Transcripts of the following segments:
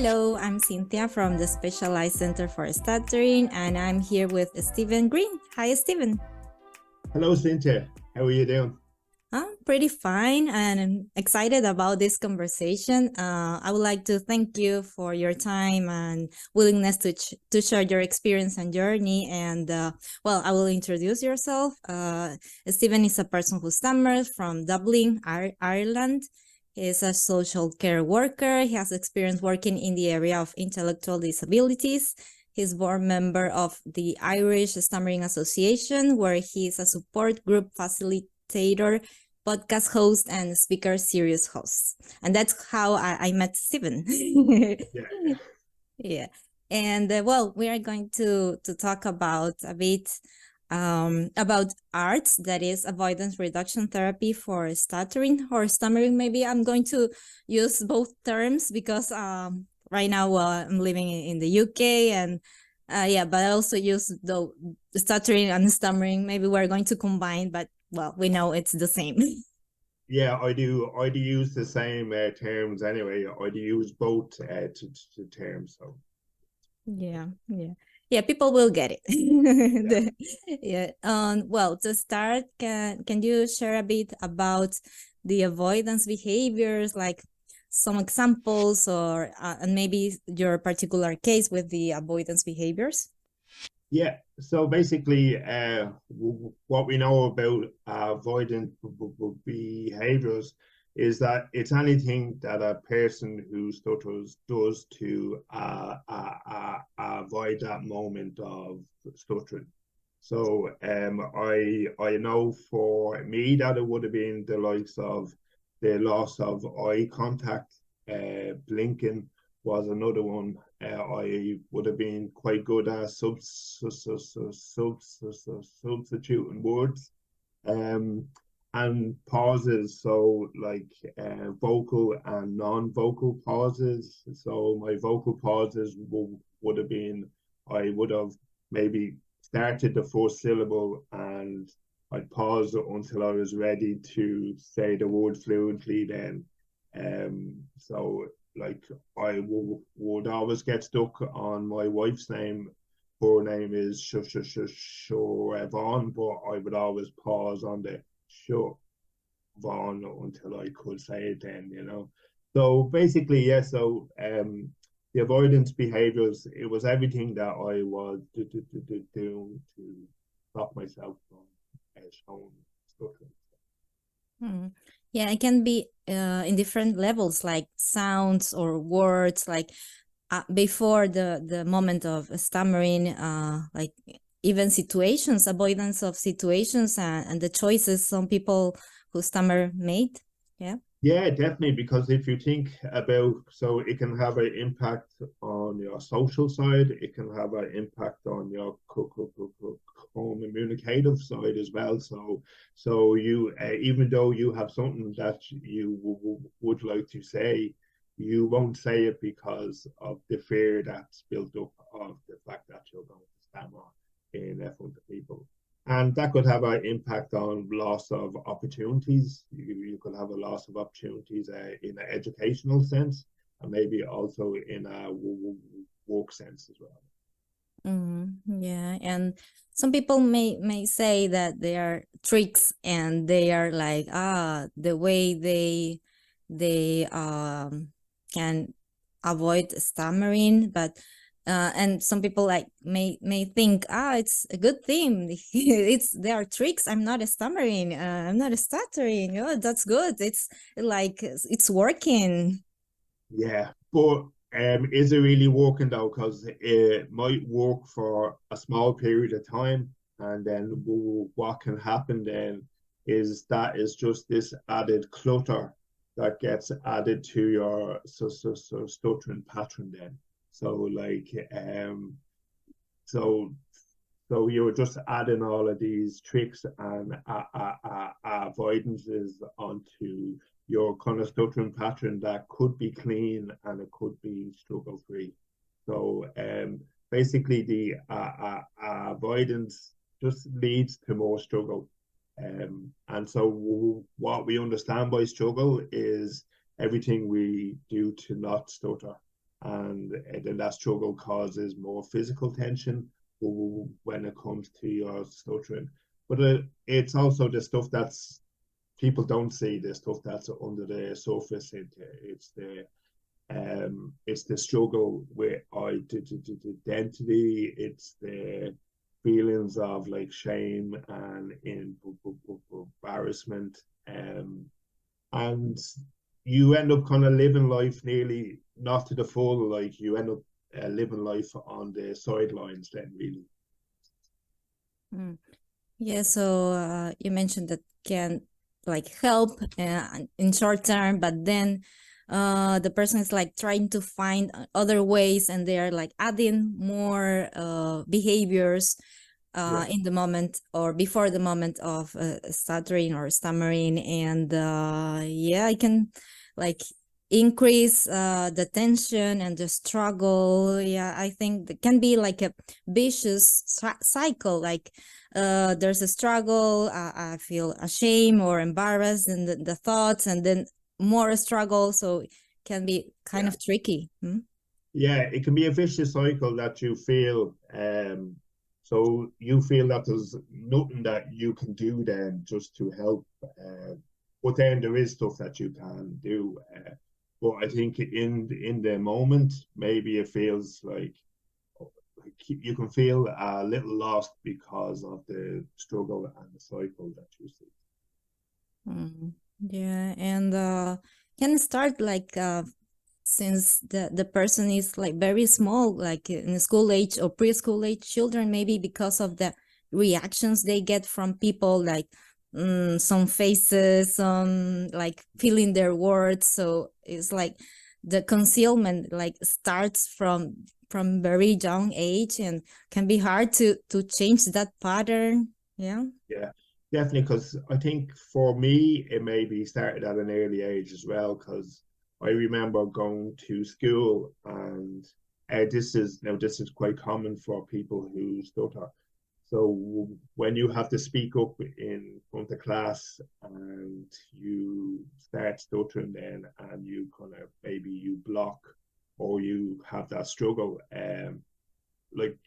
Hello, I'm Cynthia from the Specialized Center for Stuttering, and I'm here with Stephen Greene. Hi, Stephen. Hello, Cynthia. How are you doing? I'm pretty fine, and I'm excited about this conversation. I would like to thank you for your time and willingness to share your experience and journey. And well, I will introduce yourself. Stephen is a person who stammers from Dublin, Ireland. He is a social care worker. He has experience working in the area of intellectual disabilities. He's board member of the Irish Stammering Association, where he is a support group facilitator, podcast host, and speaker series host. And that's how I met Stephen. Yeah. Yeah. And well, we are going to talk about a bit about art, that is avoidance reduction therapy for stuttering or stammering. Maybe I'm going to use both terms because right now I'm living in the UK, and yeah, but I also use the stuttering and stammering. Maybe we're going to combine, but well, we know it's the same. Yeah, I do. I do use the same terms anyway. I do use both to terms. So Yeah, people will get it. yeah. Yeah. Well, to start, can you share a bit about the avoidance behaviors, like some examples, or and maybe your particular case with the avoidance behaviors? Yeah. So basically, what we know about avoidant behaviors is that it's anything that a person who stutters does to avoid that moment of stuttering. So I know for me that it would have been the likes of the loss of eye contact, blinking was another one. I would have been quite good at substituting words, um, and pauses. So like vocal and non-vocal pauses. So my vocal pauses would have been, I would have maybe started the first syllable and I'd pause until I was ready to say the word fluently then. So like I would always get stuck on my wife's name. Her name is Siobhan, but I would always pause on the Siobhan until I could say it then. So basically, yeah, so the avoidance behaviors, it was everything that I was doing to stop myself from showing stuttering. Hmm. Yeah, it can be in different levels, like sounds or words, like before the moment of stammering, like even situations, avoidance of situations, and the choices some people who stammer made. Yeah. Yeah, definitely. Because if you think about, so it can have an impact on your social side, it can have an impact on your communicative side as well. So you, even though you have something that you would like to say, you won't say it because of the fear that's built up of the fact that you're going to stammer in front of people. And that could have an impact on loss of opportunities. You could have a loss of opportunities in an educational sense, and maybe also in a work sense as well. Yeah, and some people may say that they are tricks, and they are like the way they can avoid stammering, but and some people like may think it's a good thing. It's they are tricks. I'm not a stammering. I'm not a stuttering. Oh, that's good. It's like it's working. Yeah, but is it really working though? Because it might work for a small period of time, and then what can happen then is that is just this added clutter that gets added to your stuttering pattern then. So like so so you're just adding all of these tricks and avoidances onto your kind of stuttering pattern that could be clean and it could be struggle free. So basically, the avoidance just leads to more struggle. And so, what we understand by struggle is everything we do to not stutter. and then that struggle causes more physical tension when it comes to your stuttering. But it's also the stuff that's people don't see, the stuff that's under the surface. It's the struggle with identity. It's the feelings of like shame and embarrassment, and you end up kind of living life nearly not to the full. Like you end up living life on the sidelines. Then really. Yeah. So you mentioned that can like help in short term, but then the person is like trying to find other ways, and they are like adding more behaviors in the moment or before the moment of stuttering or stammering, and I can like increase the tension and the struggle. Yeah, I think it can be like a vicious cycle. Like there's a struggle, I feel ashamed or embarrassed in the thoughts, and then more struggle, so it can be kind of tricky. Yeah, it can be a vicious cycle that you feel. So you feel that there's nothing that you can do then just to help. But then there is stuff that you can do. But I think in the moment, maybe it feels like you can feel a little lost because of the struggle and the cycle that you see. Yeah, and can it start like since the person is like very small, like in school age or preschool age children, maybe because of the reactions they get from people, like some faces, some like feeling their words. So it's like the concealment like starts from very young age, and can be hard to change that pattern. Yeah. Yeah, definitely. Because I think for me, it maybe started at an early age as well. Because I remember going to school, and this is quite common for people who stutter. So when you have to speak up in front of class and you start stuttering, then and you kind of maybe you block or you have that struggle, like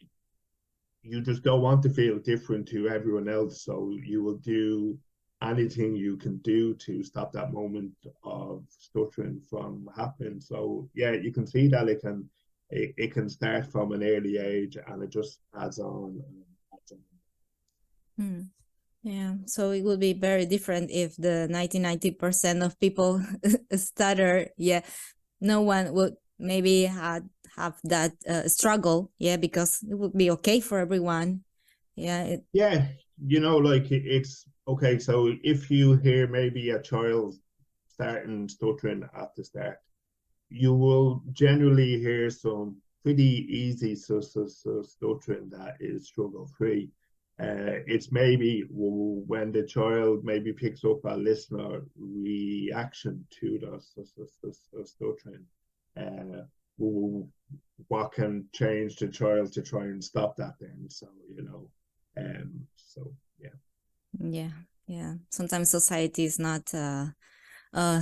you just don't want to feel different to everyone else, so you will do anything you can do to stop that moment of stuttering from happening. So yeah, you can see that it can start from an early age, and it just adds on and adds on. Yeah, so it would be very different if the 90% of people stutter. Yeah, no one would maybe have that struggle. Yeah, because it would be okay for everyone. Yeah. Yeah, like it's okay. So if you hear maybe a child starting stuttering at the start, you will generally hear some pretty easy stuttering that is struggle free. It's maybe when the child maybe picks up a listener reaction to the stuttering, what can change the child to try and stop that then. So, so yeah. Yeah. Sometimes society is not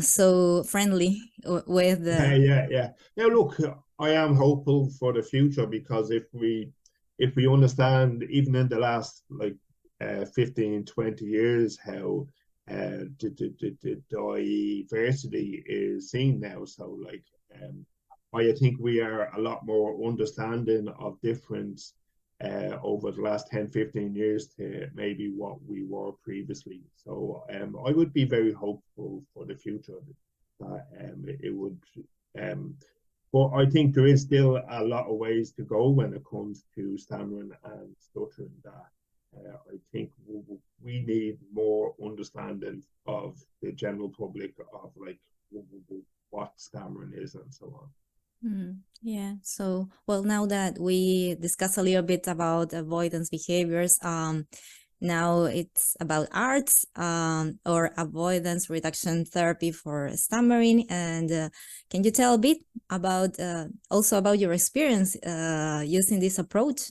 so friendly with the. Yeah. Now look, I am hopeful for the future, because if we understand even in the last like 15, 20 years how the diversity is seen now. So like I think we are a lot more understanding of difference over the last 10, 15 years to maybe what we were previously. So I would be very hopeful for the future that it would. But I think there is still a lot of ways to go when it comes to stammering and stuttering. That I think we need more understanding of the general public of like what stammering is and so on. Yeah. So, well, now that we discussed a little bit about avoidance behaviors, now it's about arts or avoidance reduction therapy for stammering. And can you tell a bit about also about your experience using this approach?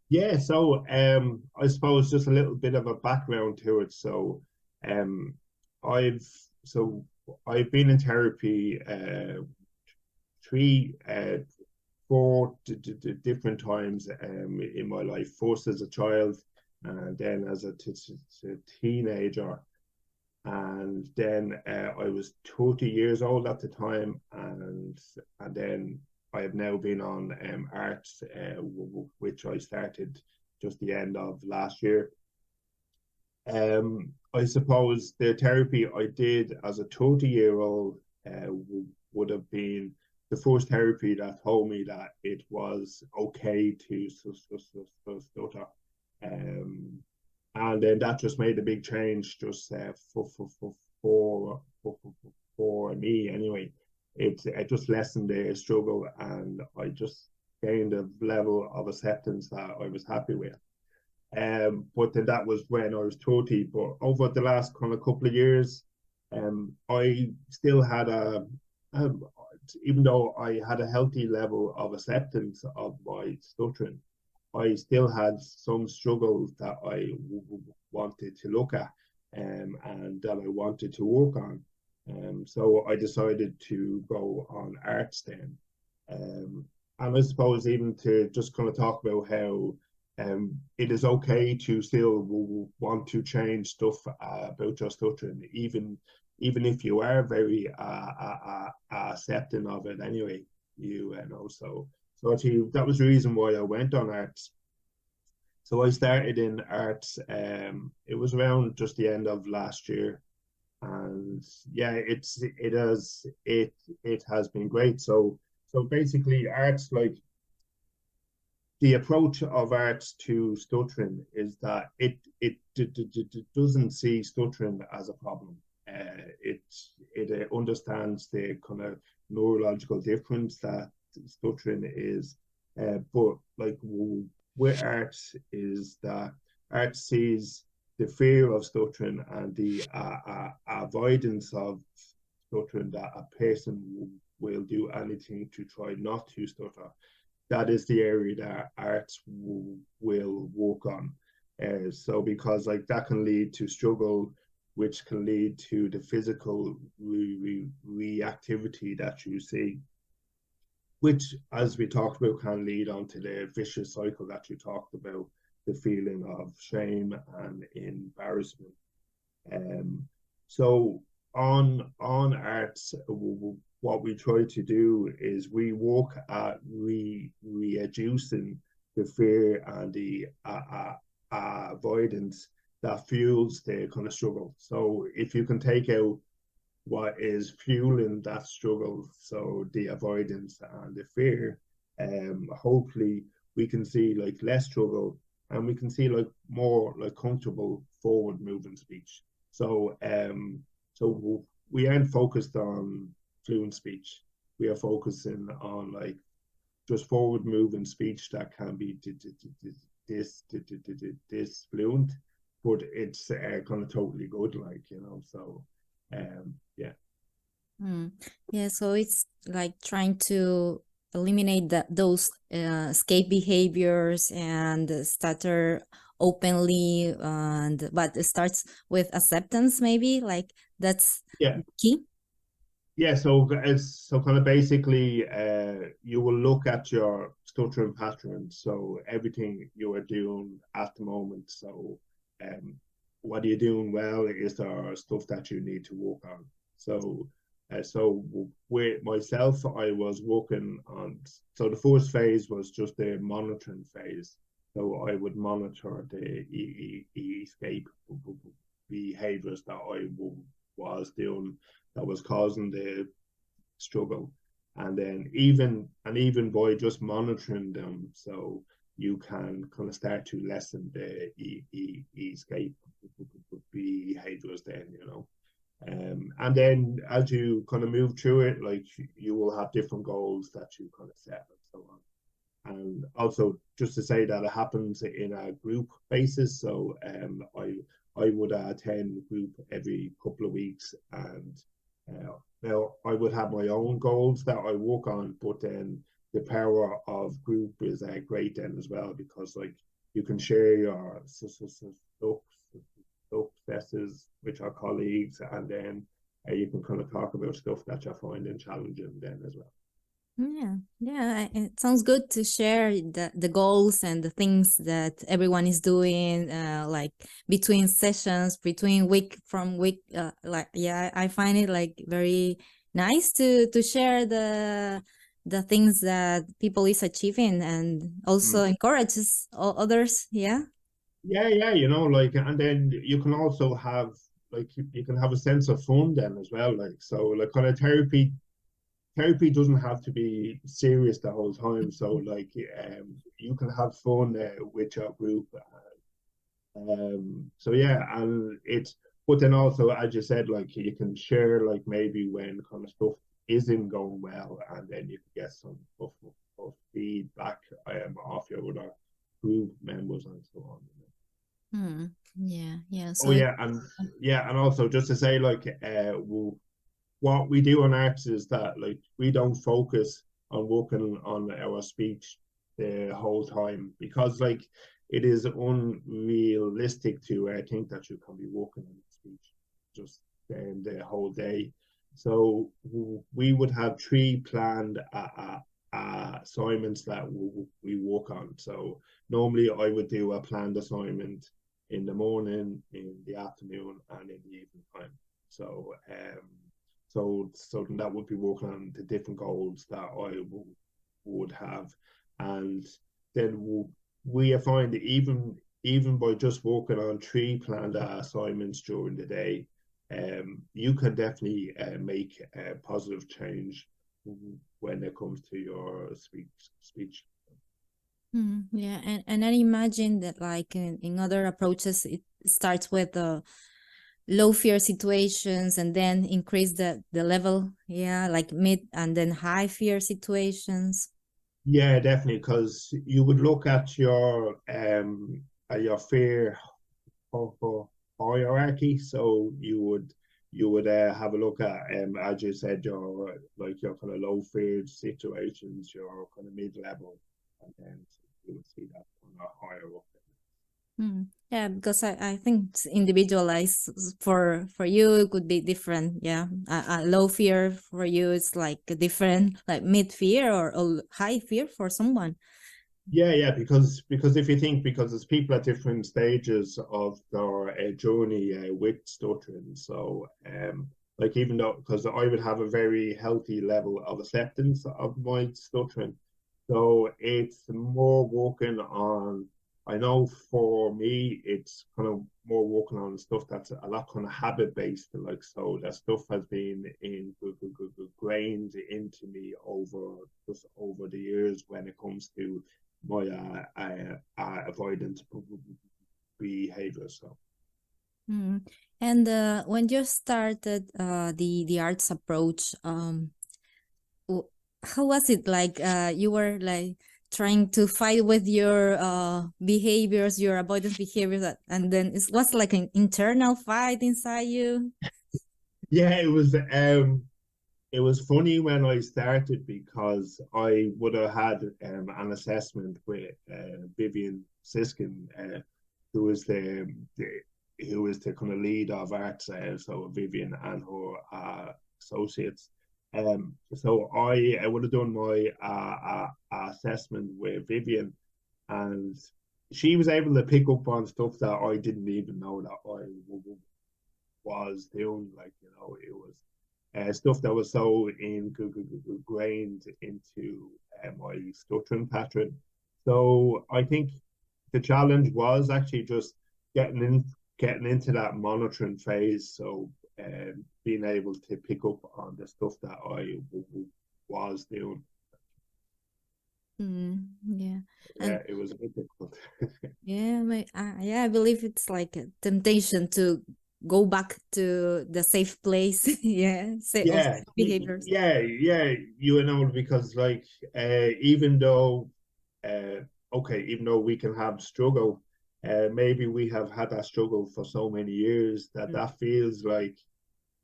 Yeah, so I suppose just a little bit of a background to it. So um, I've I've been in therapy four different times in my life. First as a child, and then as a teenager, and then I was 30 years old at the time, and then I have now been on arts, which I started just the end of last year. I suppose the therapy I did as a 30-year-old would have been the first therapy that told me that it was okay to stutter. And then that just made a big change just for me anyway. It just lessened the struggle, and I just gained a level of acceptance that I was happy with. But then that was when I was 30. But over the last kind of couple of years, I still had even though I had a healthy level of acceptance of my stuttering, I still had some struggles that I wanted to look at, and that I wanted to work on. So I decided to go on arts then. And I suppose even to just kind of talk about how it is okay to still want to change stuff about your stuttering, even if you are very accepting of it anyway. You know, so actually that was the reason why I went on arts. So I started in arts. It was around just the end of last year, and yeah, it has been great. So basically, arts, like, the approach of arts to stuttering is that it doesn't see stuttering as a problem. It understands the kind of neurological difference that stuttering is, but like with arts is that art sees the fear of stuttering and the avoidance of stuttering, that a person will do anything to try not to stutter. That is the area that arts will work on. So because like that can lead to struggle, which can lead to the physical reactivity that you see, which, as we talked about, can lead on to the vicious cycle that you talked about, the feeling of shame and embarrassment. So on arts, what we try to do is we work at reducing the fear and the avoidance that fuels the kind of struggle. So if you can take out what is fueling that struggle, so the avoidance and the fear, hopefully we can see like less struggle, and we can see like more like comfortable forward moving speech. So we aren't focused on fluent speech. We are focusing on like just forward moving speech that can be this fluent, but it's kind of totally good, like, you know. So yeah. Yeah, so it's like trying to eliminate those escape behaviors and stutter openly, but it starts with acceptance, maybe, like that's key. Yeah, so it's so kind of basically you will look at your stuttering patterns, so everything you are doing at the moment. So what are you doing well? Is there stuff that you need to work on? So with myself, I was working on, so the first phase was just the monitoring phase. So I would monitor the escape behaviors that I was doing that was causing the struggle. And then even by just monitoring them, so you can kind of start to lessen the escape behaviors then, you know. And then as you kind of move through it, like you will have different goals that you kind of set and so on. And also just to say that it happens in a group basis. So I would attend group every couple of weeks, and now I would have my own goals that I work on, but then the power of group is great then as well, because like you can share your successes with your colleagues, and then you can kind of talk about stuff that you're finding challenging then as well. Yeah, yeah, it sounds good to share the goals and the things that everyone is doing, like between sessions, between week from week. Like, yeah, I find it like very nice to share the things that people is achieving and also Mm. encourages others. Yeah. Yeah, yeah, like, and then you can also have like you can have a sense of fun then as well. Like, so like kind of therapy doesn't have to be serious the whole time. So like you can have fun with your group. So yeah, and it's but then also as you said, like you can share like maybe when kind of stuff isn't going well, and then you can get some of feedback off your other group members and so on. Hmm. Yeah, yeah. Oh So it. yeah, and also just to say like what we do on arts is that like we don't focus on working on our speech the whole time because like it is unrealistic to think that you can be working on speech just the whole day. So we would have three planned assignments that we work on. So normally I would do a planned assignment in the morning, in the afternoon, and in the evening time. So that would be working on the different goals that would have, and then we find that even by just working on three planned assignments during the day, you can definitely make a positive change when it comes to your speech. Yeah, and I imagine that like in other approaches, it starts with the low fear situations and then increase the level, yeah, like mid and then high fear situations. Yeah, definitely, because you would look at your fear for hierarchy. So you would have a look at as you said your like your kind of low feared situations, your kind of mid level, and then you would see that kind of higher up. Yeah, because I think it's individualized for you it could be different. Yeah, low fear for you is like a different, like mid fear or high fear for someone. Yeah, because if you think because there's people at different stages of their journey with stuttering, so like even though because I would have a very healthy level of acceptance of my stuttering, so it's more working on. I know for me, it's kind of more working on stuff that's a lot kind of habit based, like so that stuff has been ingrained into me over the years when it comes to my avoidance behavior. So Mm. And when you started the arts approach, how was it like? You were like trying to fight with your behaviors, your avoidance behaviors, and then it was like an internal fight inside you. yeah, it was funny when I started because I would have had an assessment with Vivian Siskin, who is the who is the kind of lead of arts, so Vivian and her associates. So I would have done my assessment with Vivian, and she was able to pick up on stuff that I didn't even know that I was doing. Like it was stuff that was so ingrained into my stuttering pattern. So I think the challenge was actually just getting in, getting into that monitoring phase. So being able to pick up on the stuff that was doing. Yeah, Yeah, and it was a bit difficult. yeah, yeah, I believe it's like a temptation to go back to the safe place. Yeah, say of Yeah, behaviors. yeah, because like even though even though we can have struggle, maybe we have had that struggle for so many years that Mm. that feels like,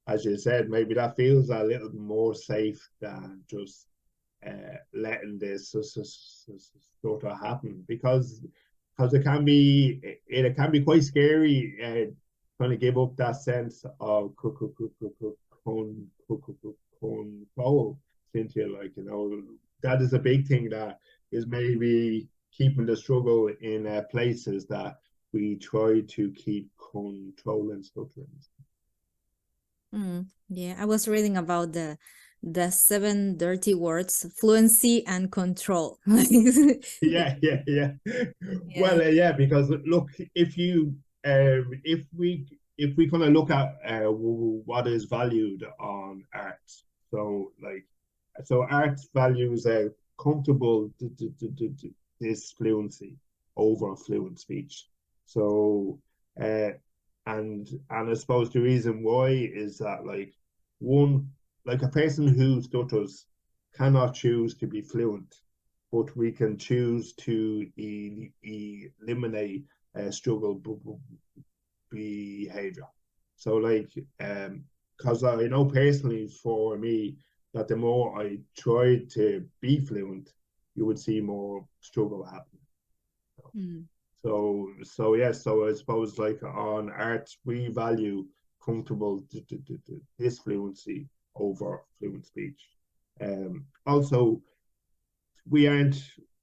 as you said, maybe that feels a little more safe than just letting this sort of happen because it can be quite scary trying to give up that sense of control. Cynthia, like, you know, that is a big thing that is maybe keeping the struggle in places that we try to keep controlling stuttering. Yeah, I was reading about the 7 dirty words: fluency and control. Yeah, yeah, yeah. Yeah. Well, yeah, because look, if you if we kind of look at what is valued on art, so like so art values comfortable this fluency over fluent speech. So uh and I suppose the reason why is that one like a person who stutters cannot choose to be fluent, but we can choose to eliminate struggle behavior. So because I know personally for me that the more I tried to be fluent, you would see more struggle happen. Mm. So yeah, so I suppose like on art, we value comfortable this fluency over fluent speech. Also, we aren't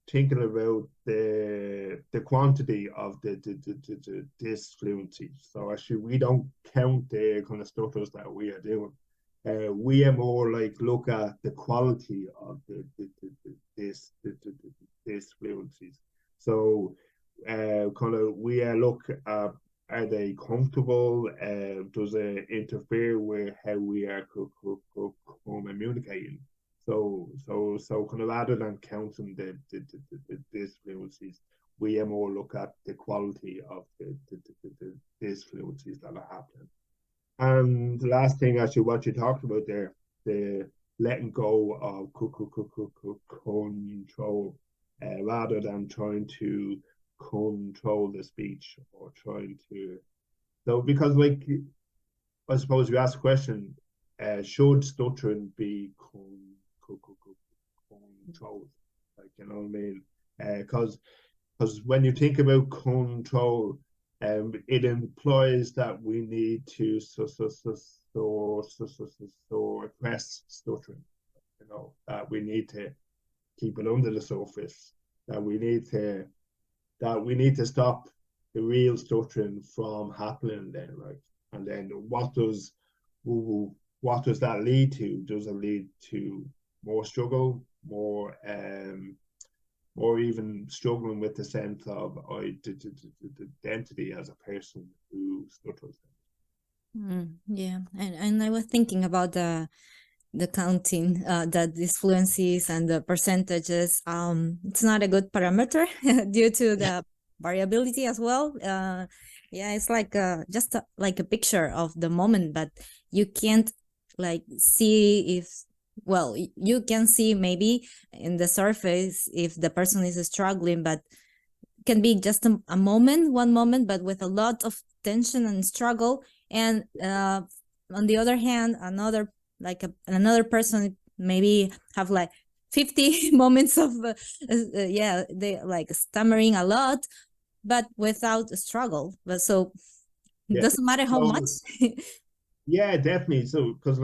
thinking about the quantity of this fluency. So actually, we don't count the kind of stutters that we are doing. We are more like look at the quality of this fluencies. So kind of we look at are they comfortable? Does it interfere with how we are communicating? So kind of rather than counting these fluencies, we more look at the quality of these fluencies that are happening. And the last thing, actually, what you talked about there, the letting go of control, rather than trying to control the speech or trying to. So, because like I suppose you asked a question, should stuttering be controlled? Like, you know what I mean? Because when you think about control, it implies that we need to repress stuttering. You know that we need to keep it under the surface. That we need to stop the real stuttering from happening. Then, right? And then what does that lead to? Does it lead to more struggle, or even struggling with the sense of identity as a person who stutters? Yeah, and I was thinking about the counting, these fluencies and the percentages. It's not a good parameter due to the variability as well. Yeah, it's like just like a picture of the moment, but you can't like see if, well, you can see maybe in the surface if the person is struggling, but can be just a moment, one moment, but with a lot of tension and struggle. And on the other hand, another person maybe have like 50 moments of yeah, they like stammering a lot, but without a struggle. But so it Yeah. doesn't matter how much. So yeah, definitely. So because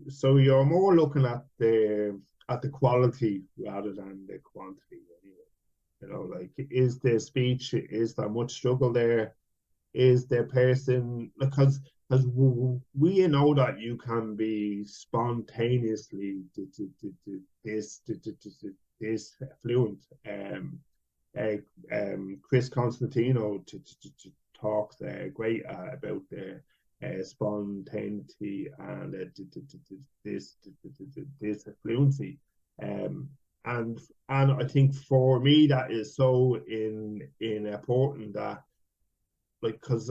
so you're more looking at the quality rather than the quantity. Anyway. You know, like is there speech? Is there much struggle there? Is the person because we know that you can be spontaneously this fluent. Chris Constantino talks great about the spontaneity and this fluency. And I think for me that is so in important that because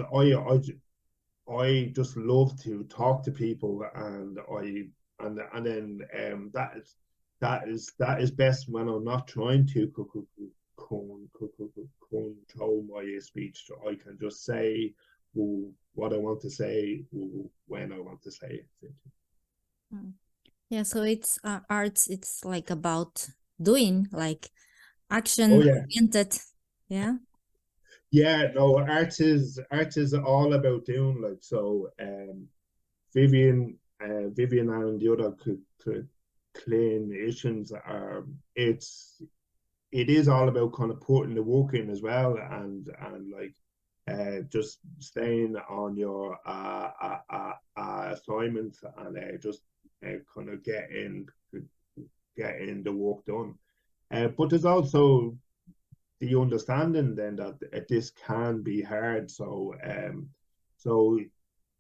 I just love to talk to people and then that is best when I'm not trying to control my speech. I can just say what I want to say when I want to say it. Yeah, so it's arts. It's like about doing, like Oh action yeah. oriented. Yeah. Yeah, no, art is all about doing Vivian and the other clinicians are, it is all about kind of putting the work in as well, and like just staying on your assignments, and just kind of getting the work done. But there's also the understanding then that this can be hard. So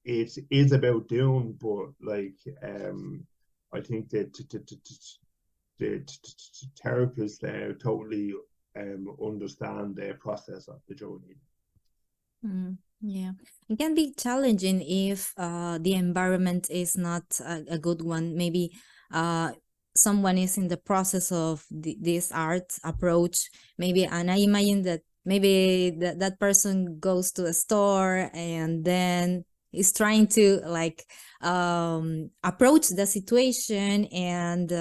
it is about doing, but like I think that the therapists totally understand the process of the journey. Yeah, it can be challenging if the environment is not a good one. Maybe someone is in the process of this art approach. Maybe, and I imagine that maybe that person goes to a store and then is trying to like approach the situation and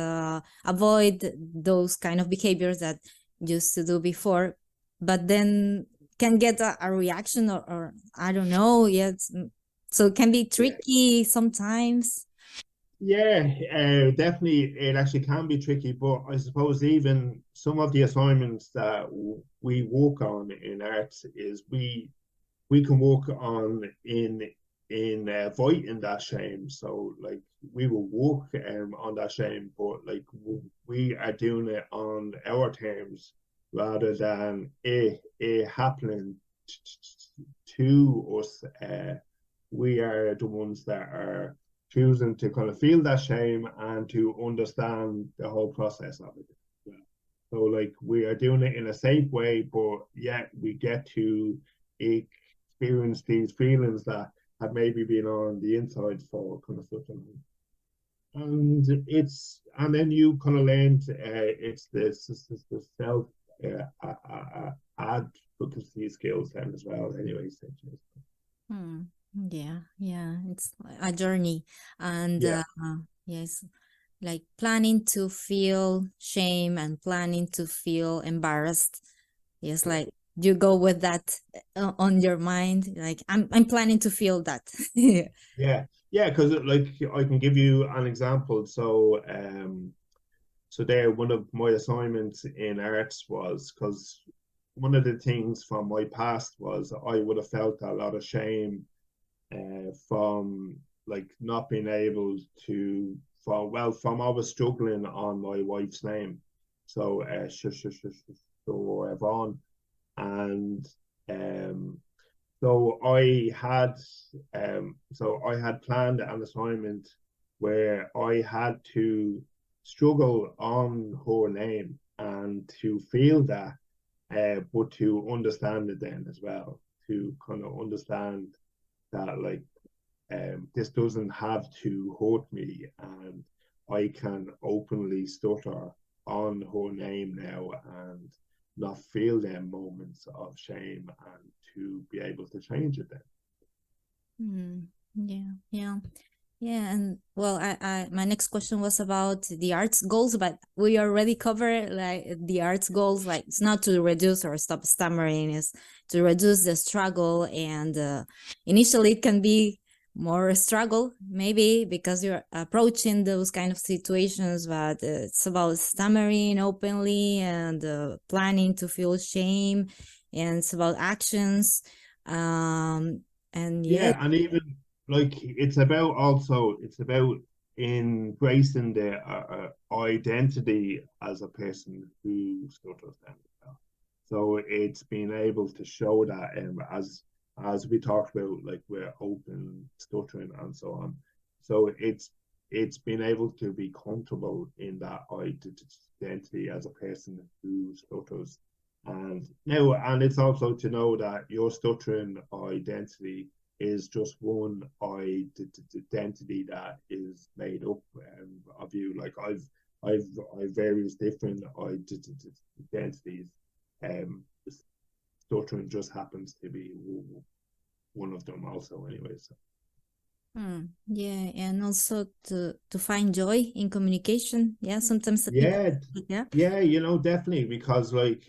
avoid those kind of behaviors that used to do before, but then can get a reaction or I don't know. Yes, so it can be tricky sometimes. Yeah, definitely. It actually can be tricky, but I suppose even some of the assignments that we work on in arts is we can work on in avoiding that shame. So like we will work on that shame, but like we are doing it on our terms rather than it happening to us. We are the ones that are choosing to kind of feel that shame and to understand the whole process of it. Yeah. So like we are doing it in a safe way, but yet we get to experience these feelings that have maybe been on the inside for kind of such a long. And then you kind of learn it's the self advocacy skills then as well. Anyway, essentially. Yeah, it's a journey, and Yeah. yes, like planning to feel shame and planning to feel embarrassed. Yes, like you go with that on your mind. Like I'm planning to feel that. Yeah, because like I can give you an example. So so there, one of my assignments in arts was because one of the things from my past was I would have felt a lot of shame from like not being able to from I was struggling on my wife's name. So so Yvonne, and um so I had planned an assignment where I had to struggle on her name and to feel that, but to understand it then as well, to kind of understand that like this doesn't have to hurt me, and I can openly stutter on her name now and not feel them moments of shame, and to be able to change it then. Yeah, and well, my next question was about the arts goals, but we already covered like the arts goals. Like it's not to reduce or stop stammering; it's to reduce the struggle. And initially, it can be more struggle, maybe because you're approaching those kind of situations. But it's about stammering openly and planning to feel shame, and it's about actions. And yeah. Yeah, and even like it's about embracing the identity as a person who stutters then. So it's being able to show that as we talked about, like we're open stuttering and so on. So it's being able to be comfortable in that identity as a person who stutters. And it's also to know that your stuttering identity is just one identity that is made up of you. Like I've various different identities. Um, stuttering just happens to be one of them also. Anyways. Yeah, and also to find joy in communication. Yeah, sometimes the people. Yeah, Yeah. yeah, definitely, because like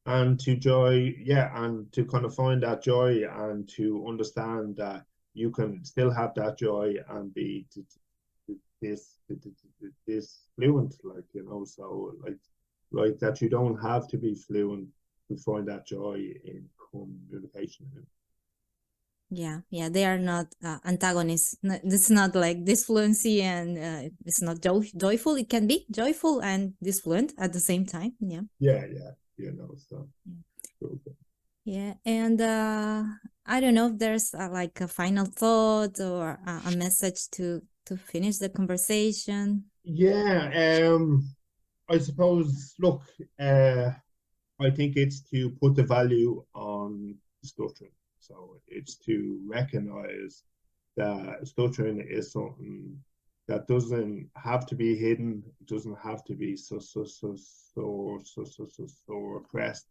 and to joy, yeah, and to kind of find that joy and to understand that you can still have that joy and be this fluent, like, you know, so like that you don't have to be fluent to find that joy in communication. Yeah, they are not antagonists. It's not like this fluency and it's not joyful. It can be joyful and disfluent at the same time. Yeah. Yeah, you know, so. Yeah, and I don't know if there's like a final thought or a message to finish the conversation. Yeah, I suppose, look, I think it's to put the value on stuttering. So it's to recognize that stuttering is something that doesn't have to be hidden, it doesn't have to be so repressed.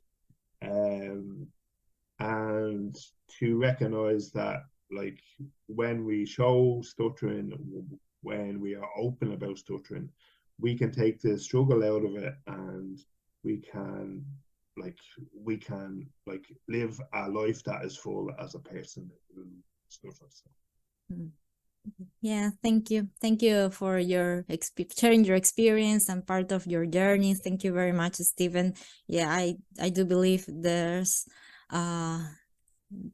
And to recognize that, like, when we show stuttering, when we are open about stuttering, we can take the struggle out of it, and we can live a life that is full as a person who stutters. Yeah, thank you for your sharing your experience and part of your journey. Thank you very much, Stephen. Yeah, I do believe there's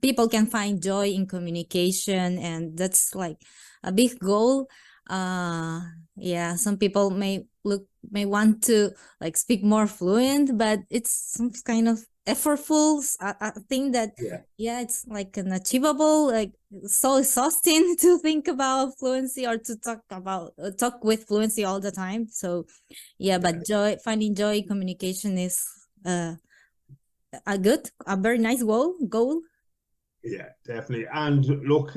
people can find joy in communication, and that's like a big goal. Yeah, some people may want to like speak more fluent, but it's some kind of effortful thing that yeah, it's like an achievable, like so exhausting to think about fluency or to talk with fluency all the time. So yeah, but finding joy in communication is a very nice goal. Yeah, definitely. And look,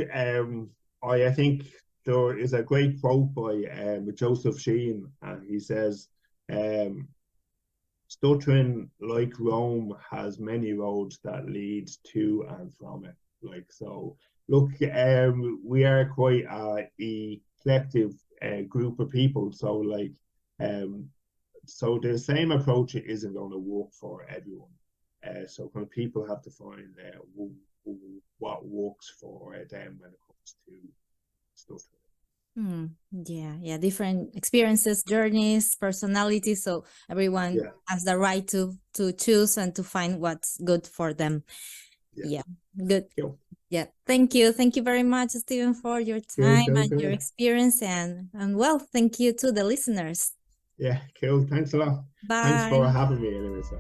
I think there is a great quote by Joseph Sheen, and he says, stuttering, like Rome, has many roads that lead to and from it. Like, so, look, we are quite a eclectic group of people. So, like, so the same approach isn't going to work for everyone. So, kind of people have to find what works for them when it comes to stuttering. Yeah, different experiences, journeys, personalities. So everyone has the right to choose and to find what's good for them. Yeah, good. Cool. Yeah, thank you very much, Stephen, for your time and your experience, and well, thank you to the listeners. Yeah, cool. Thanks a lot. Bye. Thanks for having me, anyway. So.